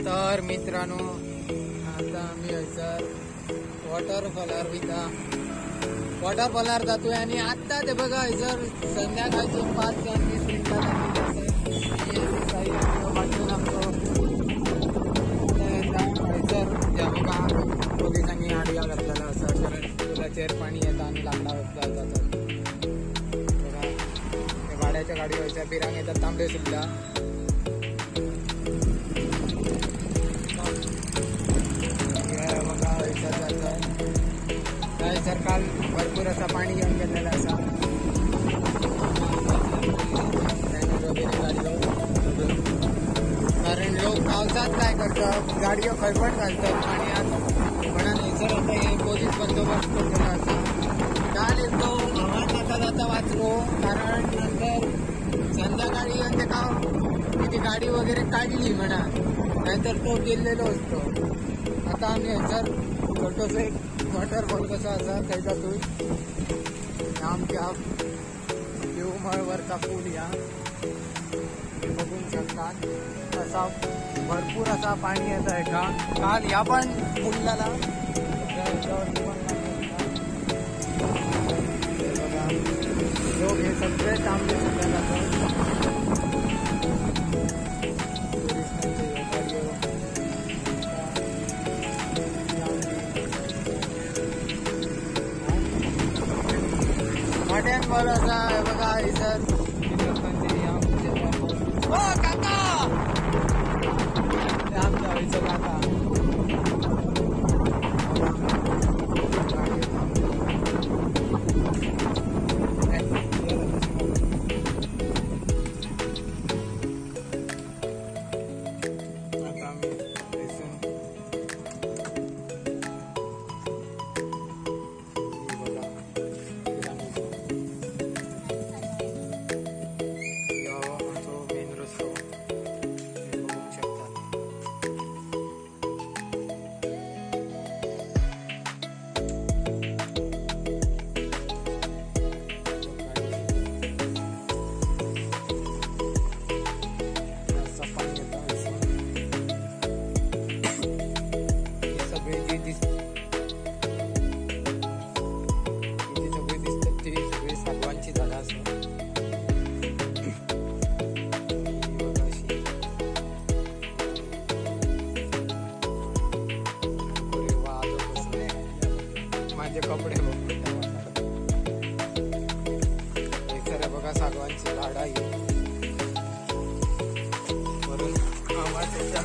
तर मित्रांनो आता आम्ही हयसर वॉटरफॉलार जातोय आणि आता ते बघा हयसर संध्याकाळचे 5:20 मिनिटात आम्ही हयसर ज्या बघा पोलिसांनी आडव्या घातलेला असा कारण पुलाचेर पाणी येता आणि लाकडा जातात बघा ते भाड्याच्या गाडी हयसर बिरांग येतात तांबडे सुद्धा सर काल भरपूर असा पाणी घेऊन गेलेला असा कारण लोक पावसात काय करतात गाडयो खळपट घालतात आणि आज म्हणा नाही सर आता हे पोलीस बंदोबस्त केलेला असा काल तो आव्हान जाता वाचलो कारण नंतर संध्याकाळी तेका किती गाडी वगैरे काढली म्हणा नाहीतर तो गेलेलो असतो आता आम्ही सर छोटंसं एक वॉटरफॉल कसा असा थंय जातोय आमच्या देवमळवरचा पूल या बघू शकतात असा भरपूर असा पाणी येत आहे का काल या पण पुलाला बघा लोक हे सगळे थांबले मटन बॉल असा बघा सर काका आमच्या हयसर काका कपडे सर बघा सागवांची झाड आहे वरून आवाज येता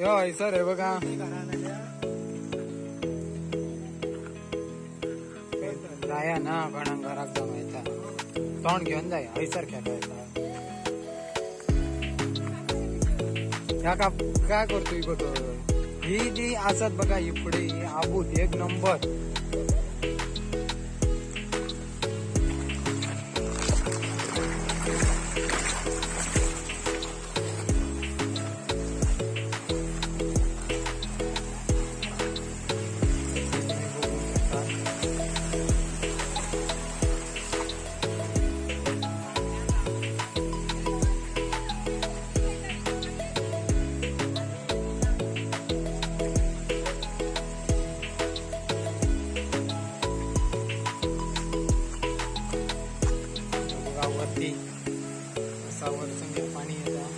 यो सर हे बघा जाया ना कोणा घराक जाऊन येता तोंड घेऊन जाय हयसर खेळायचा ह्या का काय करतोय बघ ही जी असत बघा ही पुढे आबू एक नंबर असावर संगीत पाणी येतं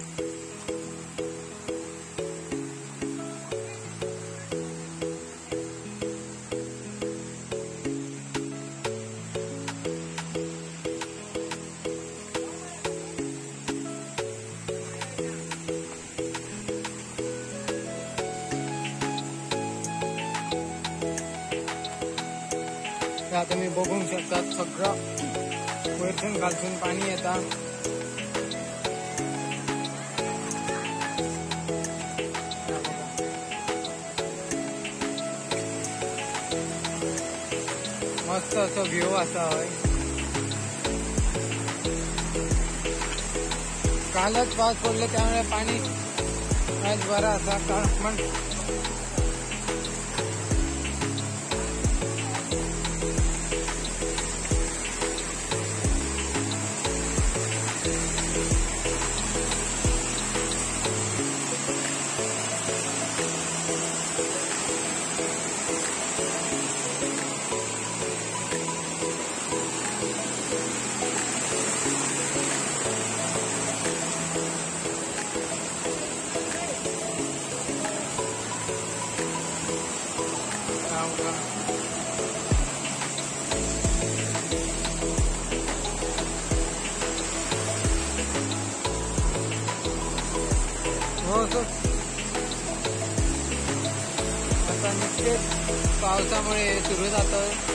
तुम्ही बघू शकता सगळं वरतून खालतून पाणी येतं मस्त असं व्ह्यू असा होय कालच पाऊस पडले त्यामुळे पाणी बरा असा पण बघा. हो सर, आता नुकतेच पावसामुळे सुरू जातं.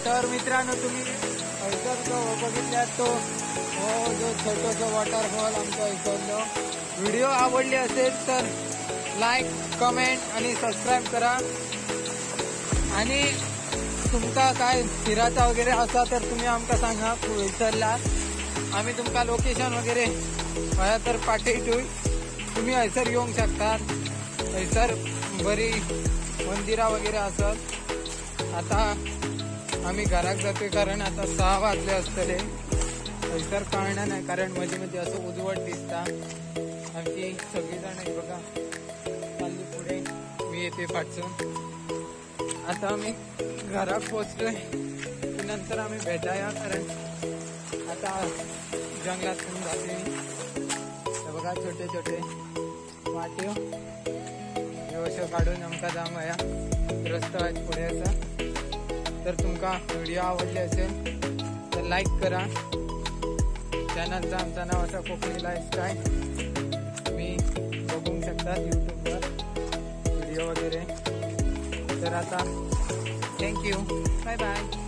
तर मित्रांनो, तुम्ही ऐकत जो बघितल्यात तो जो छोटंसं वॉटरफॉल आमच्या ऐकवलं. व्हिडिओ आवडली असेल तर लाईक, कमेंट आणि सबस्क्राईब करा. आणि तुमका काय फिरायचा वगैरे असा तर तुम्ही आमका सांगा विचारला. आम्ही तुमका लोकेशन वगैरे हया तर पाठवू. तुम्ही हैसर येऊ शकतात. हैसर बरी मंदिरा वगैरे असत. आता आम्ही घरात जातोय कारण आता 6 वाजले असतले. हैसर कळणार नाही कारण मध्ये मध्ये असं उजवट दिसता. आमची सगळीजण आहे बघा चालली पुढे, मी येते पाठसून. आता आम्ही घरात पोचलोय, नंतर आम्ही भेटाया कारण आता जंगलातून जाते. बघा छोटे छोटे वाटे व्यवस्था काढून आमका जाम या रस्ता आहे पुढे असा. तर तुमका व्हिडिओ आवडले असेल तर लाईक करा. चॅनलचं आमचं नाव असं कोकणी लाईफस्टाईल. तुम्ही बघू शकता यूट्यूबवर व्हिडिओ वगैरे. तर आता थँक्यू, बाय बाय.